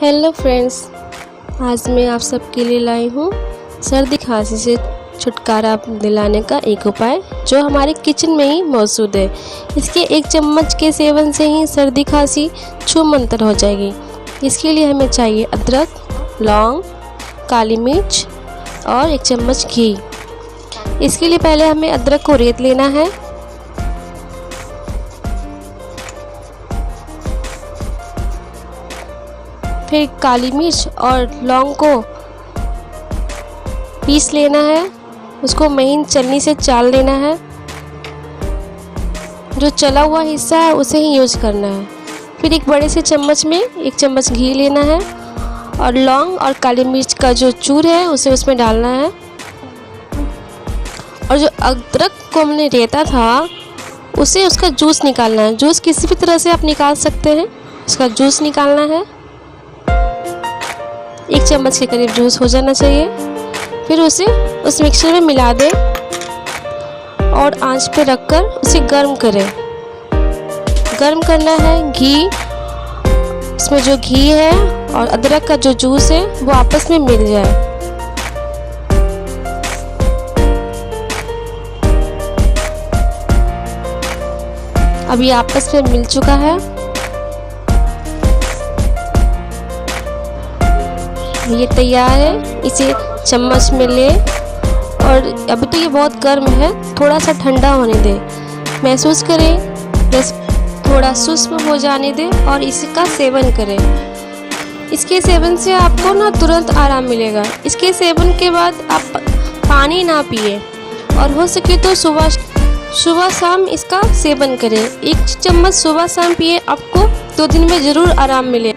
Hello friends, आज मैं आप सबके लिए लाई हूँ सर्दी खांसी से छुटकारा दिलाने का एक उपाय जो हमारे किचन में ही मौजूद है। इसके 1 चम्मच के सेवन से ही सर्दी खांसी छूमंतर हो जाएगी। इसके लिए हमें चाहिए अदरक, लौंग, काली मिर्च और 1 चम्मच घी। इसके लिए पहले हमें अदरक को रेत लेना है। फिर काली मिर्च और लौंग को पीस लेना है। उसको महीन छलनी से चाल लेना है। जो चला हुआ हिस्सा है उसे ही यूज करना है। फिर एक बड़े से चम्मच में 1 चम्मच घी लेना है और लौंग और काली मिर्च का जो चूर है उसे उसमें डालना है। और जो अदरक को हमने रेता था उसे उसका जूस निकालना है। जूस किसी भी तरह से आप निकाल सकते हैं। उसका जूस निकालना है। 1 चम्मच के करीब जूस हो जाना चाहिए। फिर उसे उस मिक्सचर में मिला दें और आंच पे रखकर उसे गर्म करें। गर्म करना है घी। इसमें जो घी है और अदरक का जो जूस है वो आपस में मिल जाए। अब ये आपस में मिल चुका है। ये तैयार है। इसे चम्मच में ले और अभी तो ये बहुत गर्म है, थोड़ा सा ठंडा होने दें। महसूस करें बस थोड़ा सुस्त हो जाने दें और इसका सेवन करें। इसके सेवन से आपको ना तुरंत आराम मिलेगा। इसके सेवन के बाद आप पानी ना पिए और हो सके तो सुबह शाम इसका सेवन करें। 1 चम्मच सुबह शाम पिए, आपको 2 दिन में ज़रूर आराम मिलेगा।